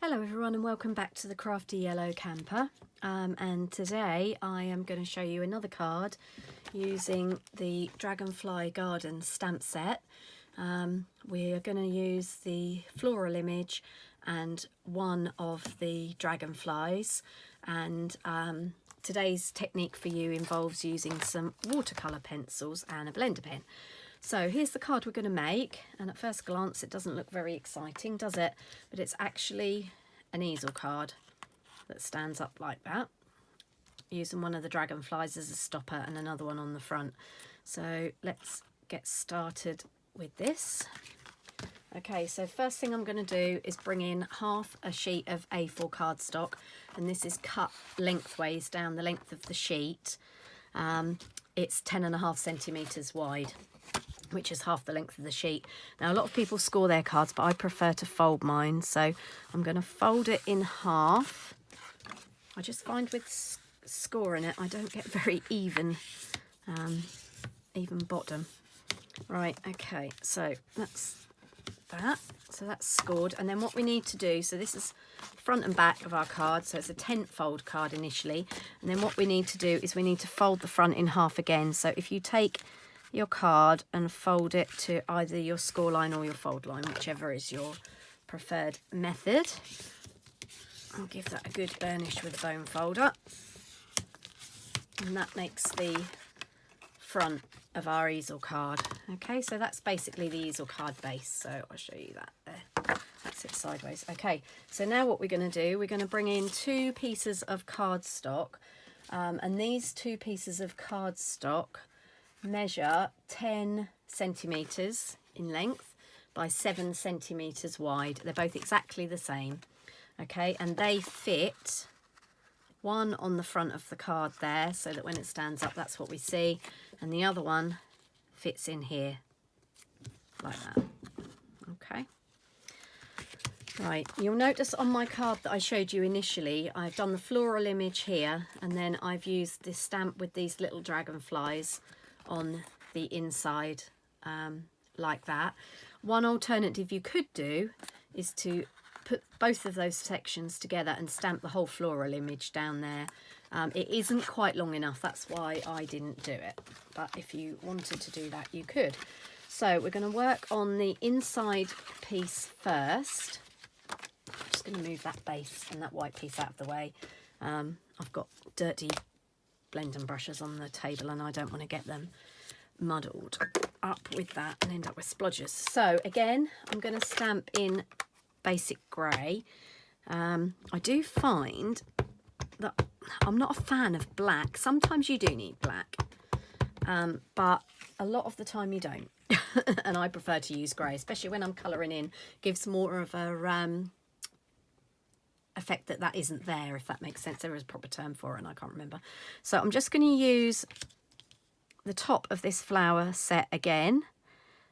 Hello everyone and welcome back to the Crafty Yellow Camper, and today I am going to show you another card using the Dragonfly Garden stamp set. We are going to use the floral image and one of the dragonflies, and today's technique for you involves using some watercolour pencils and a blender pen. So here's the card we're going to make, and at first glance it doesn't look very exciting, does it? But it's actually an easel card that stands up like that, using one of the dragonflies as a stopper and another one on the front. So let's get started with this. Okay, so first thing I'm going to do is bring in half a sheet of A4 cardstock, and this is cut lengthways down the length of the sheet. It's 10.5 centimetres wide, which is half the length of the sheet. Now, a lot of people score their cards, but I prefer to fold mine. So I'm going to fold it in half. I just find with scoring it, I don't get very even bottom. Right, okay, so that's that. So that's scored. And then what we need to do, so this is front and back of our card. So it's a 10 fold card initially. And then what we need to do is we need to fold the front in half again. So if you take your card and fold it to either your score line or your fold line, whichever is your preferred method. I'll give that a good burnish with a bone folder, and that makes the front of our easel card. Okay, so that's basically the easel card base, so I'll show you that there. That's it sideways. Okay, so now what we're going to do, we're going to bring in 2 pieces of cardstock, and these 2 pieces of cardstock measure 10 centimetres in length by 7 centimetres wide. They're both exactly the same. Okay, and they fit one on the front of the card there, so that when it stands up that's what we see, and the other one fits in here like that. Okay, right, you'll notice on my card that I showed you initially, I've done the floral image here, and then I've used this stamp with these little dragonflies on the inside, like that. One alternative you could do is to put both of those sections together and stamp the whole floral image down there. It isn't quite long enough, that's why I didn't do it, but if you wanted to do that you could. So we're going to work on the inside piece first. I'm just going to move that base and that white piece out of the way. I've got dirty blending brushes on the table and I don't want to get them muddled up with that and end up with splodges. So again, I'm going to stamp in basic grey. I do find that I'm not a fan of black. Sometimes you do need black, but a lot of the time you don't. And I prefer to use grey, especially when I'm colouring in. Gives more of a effect that isn't there, if that makes sense. There is a proper term for it and I can't remember. So I'm just going to use the top of this flower set again,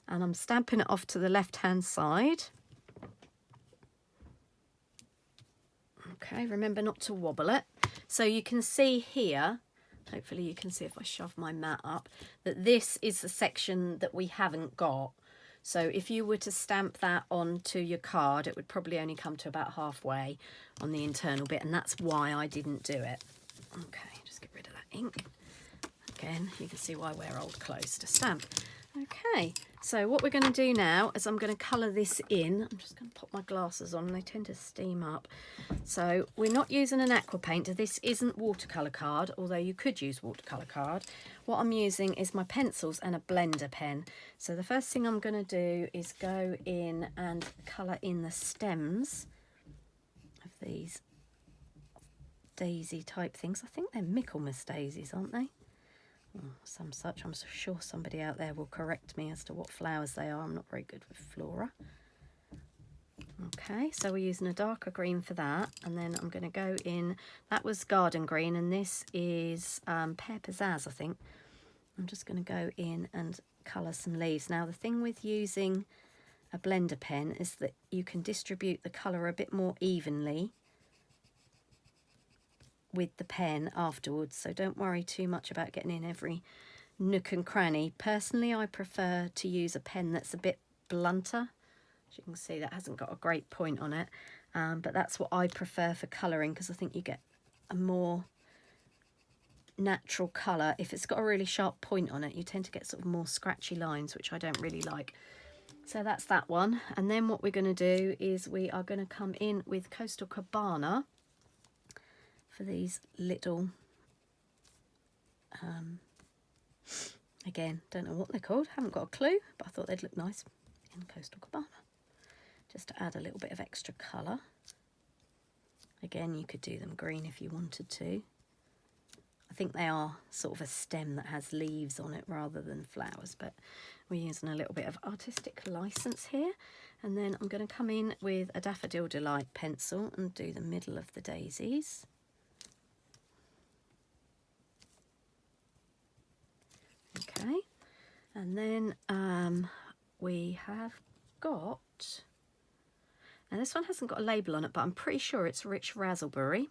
and I'm stamping it off to the left hand side. Okay, remember not to wobble it. So you can see here, hopefully you can see if I shove my mat up, that this is the section that we haven't got. So if you were to stamp that onto your card, it would probably only come to about halfway on the internal bit, and that's why I didn't do it. Okay, just get rid of that ink. Again, you can see why I wear old clothes to stamp. Okay, so what we're going to do now is I'm going to colour this in. I'm just going to pop my glasses on, they tend to steam up. So we're not using an aqua paint. This isn't watercolour card, although you could use watercolour card. What I'm using is my pencils and a blender pen. So the first thing I'm going to do is go in and colour in the stems of these daisy type things. I think they're Michaelmas daisies, aren't they? Some such. I'm sure somebody out there will correct me as to what flowers they are. I'm not very good with flora. Okay, so we're using a darker green for that, and then I'm going to go in, that was garden green, and this is pear pizzazz, I think. I'm just going to go in and colour some leaves. Now the thing with using a blender pen is that you can distribute the colour a bit more evenly with the pen afterwards, so don't worry too much about getting in every nook and cranny. Personally, I prefer to use a pen that's a bit blunter. As you can see, that hasn't got a great point on it. but that's what I prefer for colouring, because I think you get a more natural colour. If it's got a really sharp point on it, you tend to get sort of more scratchy lines, which I don't really like. So that's that one. And then what we're going to do is we are going to come in with Coastal Cabana for these little, again, don't know what they're called, haven't got a clue, but I thought they'd look nice in Coastal Cabana, just to add a little bit of extra colour. Again, you could do them green if you wanted to. I think they are sort of a stem that has leaves on it rather than flowers, but we're using a little bit of artistic license here. And then I'm going to come in with a Daffodil Delight pencil and do the middle of the daisies. Okay, and then we have got, now this one hasn't got a label on it, but I'm pretty sure it's Rich Razzleberry.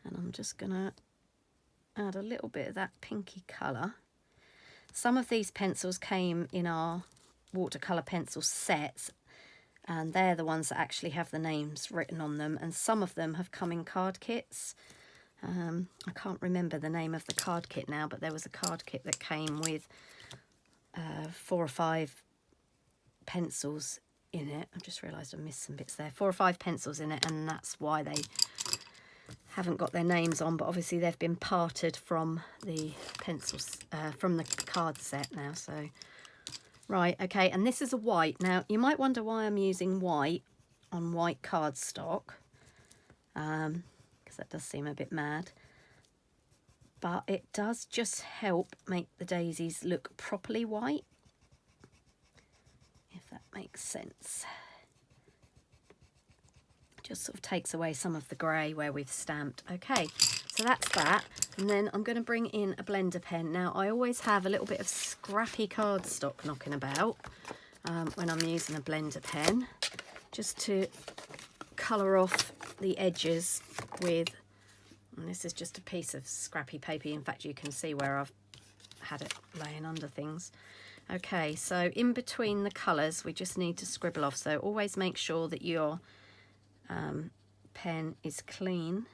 And I'm just going to add a little bit of that pinky colour. Some of these pencils came in our watercolour pencil sets, and they're the ones that actually have the names written on them, and some of them have come in card kits. I can't remember the name of the card kit now, but there was a card kit that came with 4 or 5 pencils in it. I've just realised I missed some bits there. 4 or 5 pencils in it, and that's why they haven't got their names on, but obviously they've been parted from the pencils, from the card set now. So, right, okay, and this is a white. Now, you might wonder why I'm using white on white cardstock, because that does seem a bit mad, but it does just help make the daisies look properly white, if that makes sense. Just sort of takes away some of the grey where we've stamped. Okay, so that's that. And then I'm going to bring in a blender pen. Now, I always have a little bit of scrappy cardstock knocking about when I'm using a blender pen, just to colour off the edges with, and this is just a piece of scrappy paper. In fact, you can see where I've had it laying under things. Okay, so in between the colours, we just need to scribble off. So always make sure that your pen is clean.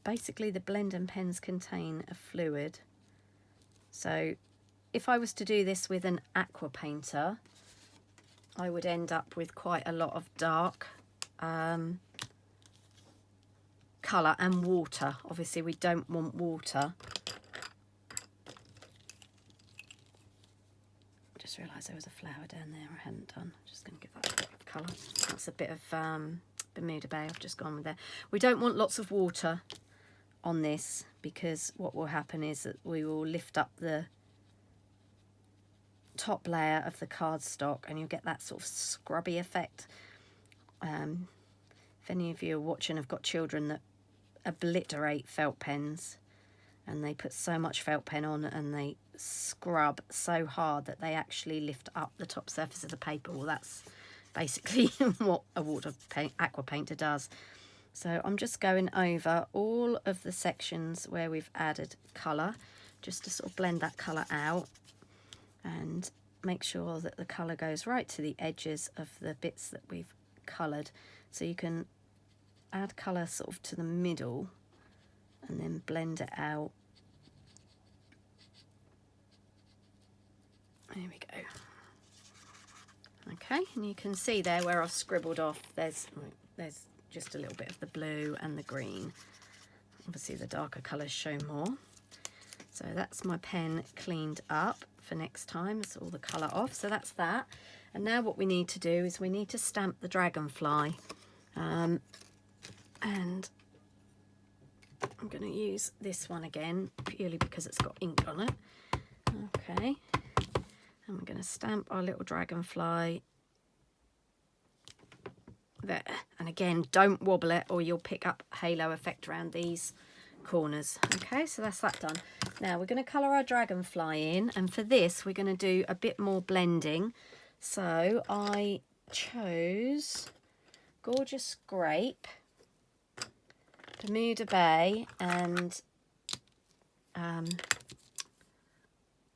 Basically, the blending pens contain a fluid. So if I was to do this with an aqua painter, I would end up with quite a lot of dark colour and water. Obviously, we don't want water. I just realised there was a flower down there I hadn't done. I'm just going to give that a bit of colour. That's a bit of Bermuda Bay I've just gone with there. We don't want lots of water on this, because what will happen is that we will lift up the top layer of the cardstock and you'll get that sort of scrubby effect. If any of you are watching have got children that obliterate felt pens, and they put so much felt pen on and they scrub so hard that they actually lift up the top surface of the paper, well, that's basically what a aqua painter does. So I'm just going over all of the sections where we've added colour, just to sort of blend that colour out and make sure that the colour goes right to the edges of the bits that we've coloured. So you can add colour sort of to the middle and then blend it out. There we go. Okay, and you can see there where I've scribbled off, there's just a little bit of the blue and the green. Obviously the darker colours show more. So that's my pen cleaned up for next time. It's all the colour off, so that's that. And now what we need to do is we need to stamp the dragonfly. And I'm going to use this one again, purely because it's got ink on it. Okay, and we're going to stamp our little dragonfly there. And again, don't wobble it or you'll pick up halo effect around these corners. Okay, so that's that done. Now we're going to colour our dragonfly in, and for this we're going to do a bit more blending. So I chose Gorgeous Grape, Bermuda Bay, and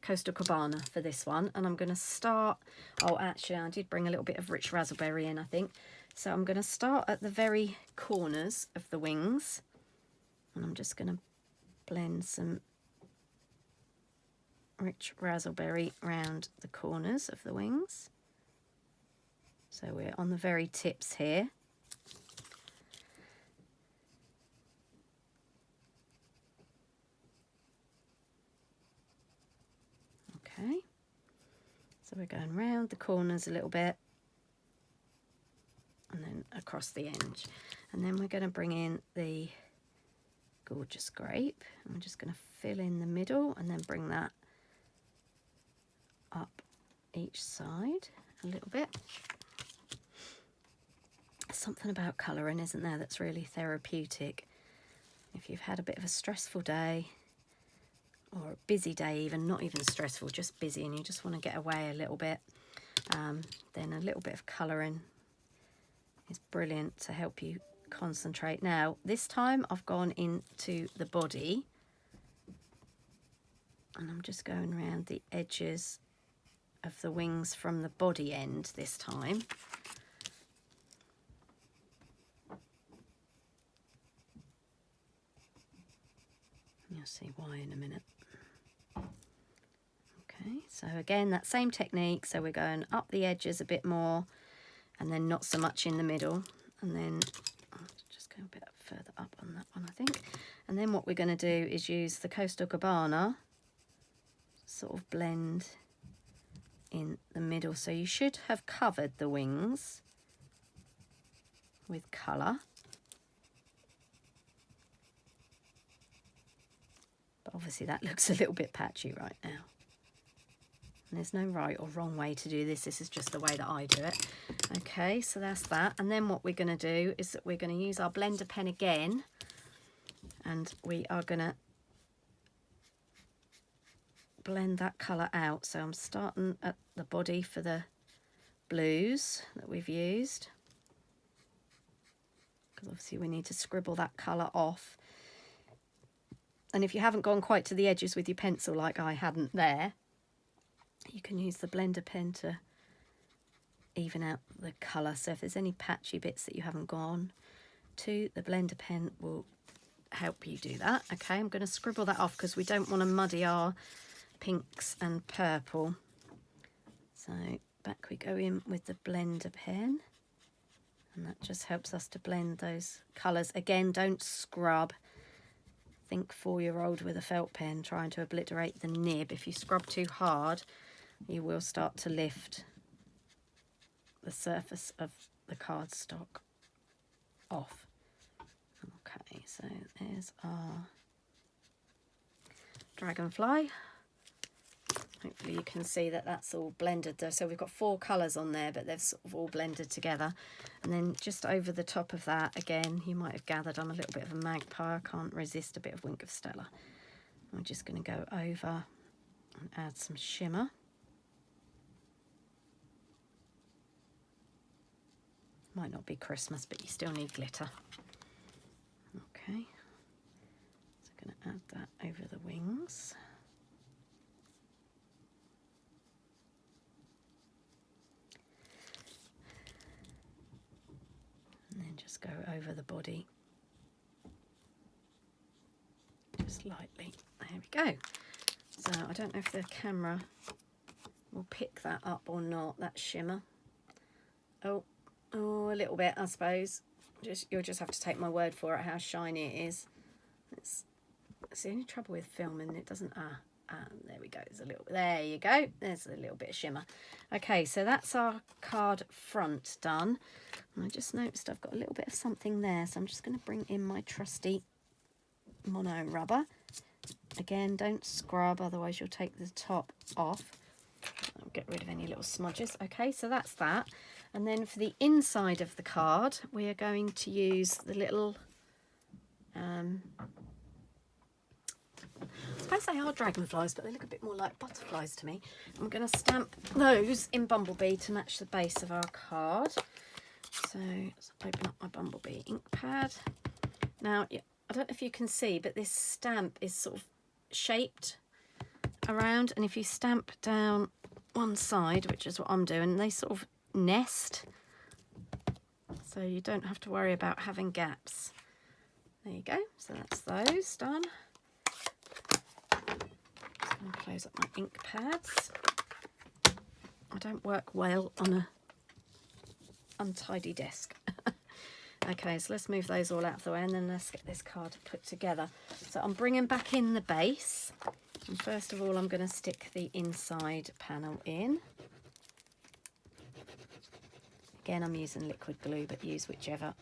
Coastal Cabana for this one, and I'm going to start, oh actually I did bring a little bit of rich raspberry in, I think. So I'm going to start at the very corners of the wings, and I'm just going to blend some rich raspberry around the corners of the wings. So we're on the very tips here. Okay, so we're going round the corners a little bit and then across the edge, and then we're going to bring in the gorgeous grape, and we're just going to fill in the middle and then bring that up each side a little bit. Something about colouring, isn't there, that's really therapeutic. If you've had a bit of a stressful day, or a busy day even, not even stressful, just busy, and you just want to get away a little bit, then a little bit of colouring is brilliant to help you concentrate. Now, this time I've gone into the body, and I'm just going around the edges of the wings from the body end this time. You'll see why in a minute. Okay, so again, that same technique. So we're going up the edges a bit more, and then not so much in the middle. And then I'll just go a bit further up on that one, I think. And then what we're going to do is use the Coastal Cabana, sort of blend in the middle. So you should have covered the wings with colour. But obviously that looks a little bit patchy right now. And there's no right or wrong way to do this. This is just the way that I do it. Okay, so that's that. And then what we're going to do is that we're going to use our blender pen again. And we are going to blend that colour out. So I'm starting at the body for the blues that we've used, because obviously we need to scribble that colour off. And if you haven't gone quite to the edges with your pencil like I hadn't there, you can use the blender pen to even out the colour. So if there's any patchy bits that you haven't gone to, the blender pen will help you do that. Okay, I'm going to scribble that off because we don't want to muddy our pinks and purple. So back we go in with the blender pen, and that just helps us to blend those colours. Again, don't scrub. Think 4-year-old with a felt pen trying to obliterate the nib. If you scrub too hard, you will start to lift the surface of the cardstock off. Okay, so there's our Dragonfly. Hopefully you can see that that's all blended there. So we've got 4 colours on there, but they've sort of all blended together. And then just over the top of that, again, you might have gathered I'm a little bit of a magpie. I can't resist a bit of Wink of Stella. I'm just going to go over and add some shimmer. Might not be Christmas, but you still need glitter. Okay, so I'm going to add that over the wings. And then just go over the body, just lightly. There we go. So I don't know if the camera will pick that up or not, that shimmer. Oh, a little bit, I suppose. You'll just have to take my word for it, how shiny it is. It's the only trouble with filming, it doesn't, there we go, there's a little, there you go, there's a little bit of shimmer. Okay, so that's our card front done. And I just noticed I've got a little bit of something there, so I'm just going to bring in my trusty mono rubber. Again, don't scrub, otherwise you'll take the top off. I'll get rid of any little smudges. Okay, so that's that. And then for the inside of the card, we are going to use the little, I suppose they are dragonflies, but they look a bit more like butterflies to me. I'm going to stamp those in Bumblebee to match the base of our card. So let's open up my Bumblebee ink pad. Now, I don't know if you can see, but this stamp is sort of shaped around, and if you stamp down one side, which is what I'm doing, they sort of nest, so you don't have to worry about having gaps. There you go. So that's those done. Just going to close up my ink pads. I don't work well on a untidy desk. Okay, so let's move those all out of the way, and then let's get this card put together. So I'm bringing back in the base, and first of all I'm going to stick the inside panel in. Again, I'm using liquid glue, but use whichever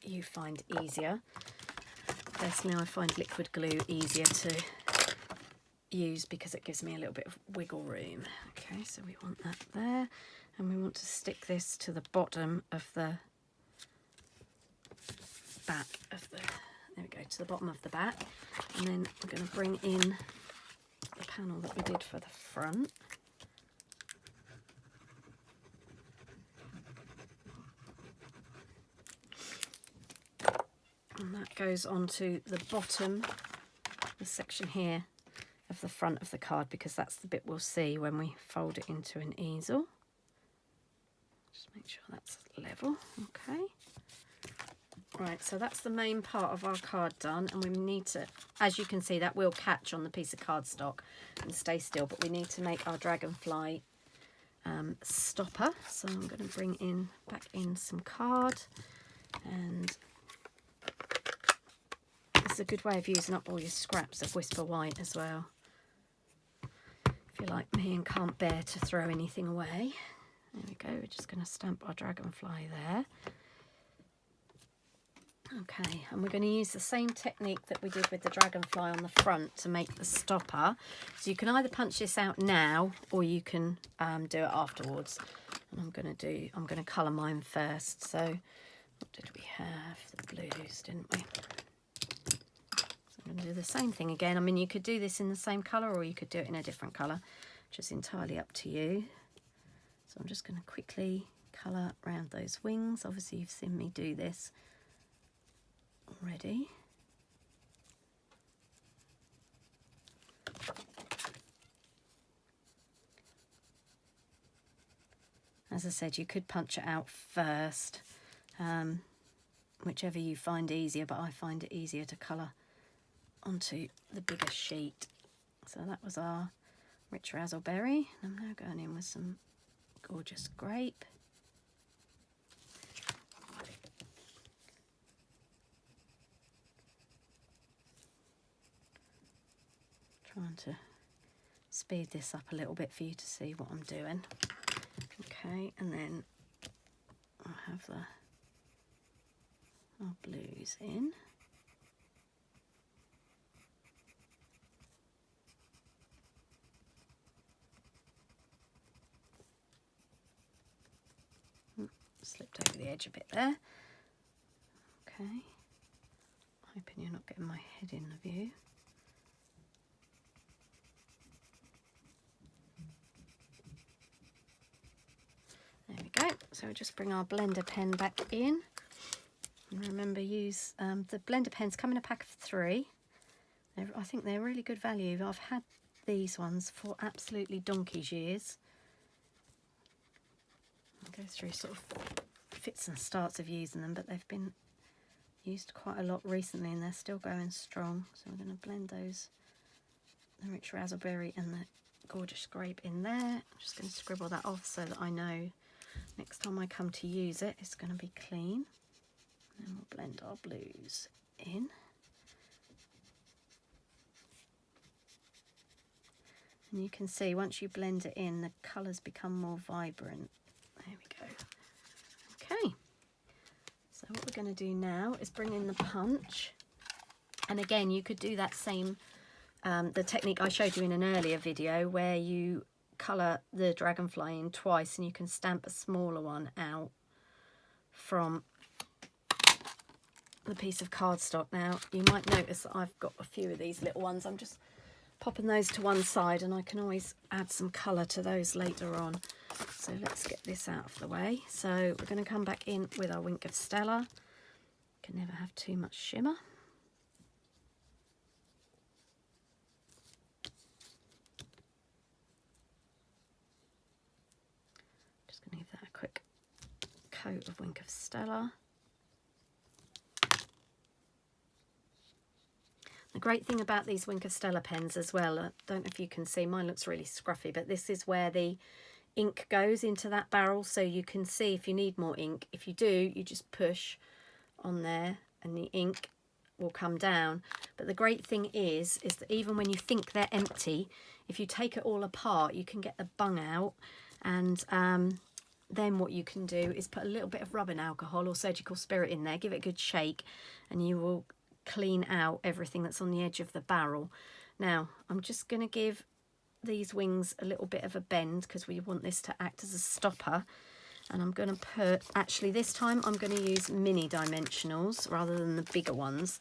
you find easier. Personally, I find liquid glue easier to use because it gives me a little bit of wiggle room. Okay, so we want that there, and we want to stick this to the bottom of the back of the, there we go, to the bottom of the back, and then I'm going to bring in the panel that we did for the front. And that goes onto the bottom, this section here of the front of the card, because that's the bit we'll see when we fold it into an easel. Just make sure that's level. Okay. Right, so that's the main part of our card done, and we need to, as you can see, that will catch on the piece of cardstock and stay still, but we need to make our dragonfly stopper. So I'm going to bring back in some card, and this is a good way of using up all your scraps of Whisper White as well, if you're like me and can't bear to throw anything away. There we go, we're just going to stamp our dragonfly there. Okay, and we're going to use the same technique that we did with the dragonfly on the front to make the stopper. So you can either punch this out now, or you can do it afterwards. And I'm going to colour mine first. So what did we have? The blues, didn't we? So I'm going to do the same thing again. I mean, you could do this in the same colour, or you could do it in a different colour, which is entirely up to you. So I'm just going to quickly colour around those wings. Obviously, you've seen me do this already. As I said, you could punch it out first, whichever you find easier, but I find it easier to colour onto the bigger sheet. So that was our rich razzleberry. I'm now going in with some gorgeous grape. Trying to speed this up a little bit for you to see what I'm doing. Okay, and then I'll have our blues in. Slipped over the edge a bit there. Okay, hoping you're not getting my head in the view. There we go. So we'll just bring our blender pen back in. And remember, use the blender pens come in a pack of 3. I think they're really good value. I've had these ones for absolutely donkey's years. I'll go through sort of fits and starts of using them, but they've been used quite a lot recently and they're still going strong. So I'm going to blend those, the rich raspberry and the gorgeous grape in there. I'm just going to scribble that off so that I know next time I come to use it, it's going to be clean. And we'll blend our blues in. And you can see once you blend it in, the colours become more vibrant. There we go. Okay, so what we're going to do now is bring in the punch. And again, you could do that same, the technique I showed you in an earlier video where you colour the dragonfly in twice and you can stamp a smaller one out from the piece of cardstock. Now, you might notice that I've got a few of these little ones. I'm just popping those to one side and I can always add some colour to those later on. So let's get this out of the way. So we're going to come back in with our Wink of Stella. Can never have too much shimmer. coat of Wink of Stella. The great thing about these Wink of Stella pens as well, I don't know if you can see, mine looks really scruffy, but this is where the ink goes into that barrel, so you can see if you need more ink. If you do, you just push on there and the ink will come down. But the great thing is that even when you think they're empty, if you take it all apart, you can get the bung out, and then what you can do is put a little bit of rubbing alcohol or surgical spirit in there, give it a good shake, and you will clean out everything that's on the edge of the barrel. Now I'm just going to give these wings a little bit of a bend because we want this to act as a stopper, and I'm going to put, actually this time I'm going to use mini dimensionals rather than the bigger ones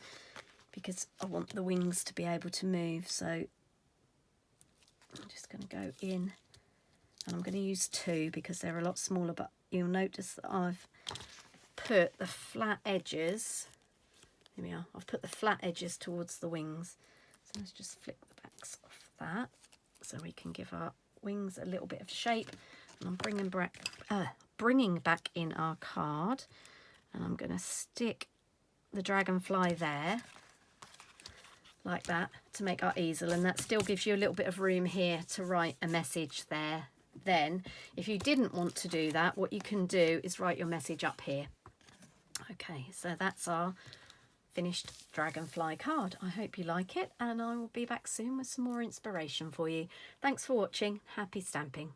because I want the wings to be able to move. So I'm just going to go in, and I'm going to use 2 because they're a lot smaller, but you'll notice that I've put the flat edges, here we are, I've put the flat edges towards the wings. So let's just flick the backs off that so we can give our wings a little bit of shape. And I'm bringing back in our card, and I'm going to stick the dragonfly there like that to make our easel, and that still gives you a little bit of room here to write a message there. Then if you didn't want to do that, what you can do is write your message up here. Okay, so that's our finished dragonfly card. I hope you like it, and I will be back soon with some more inspiration for you. Thanks for watching. Happy stamping.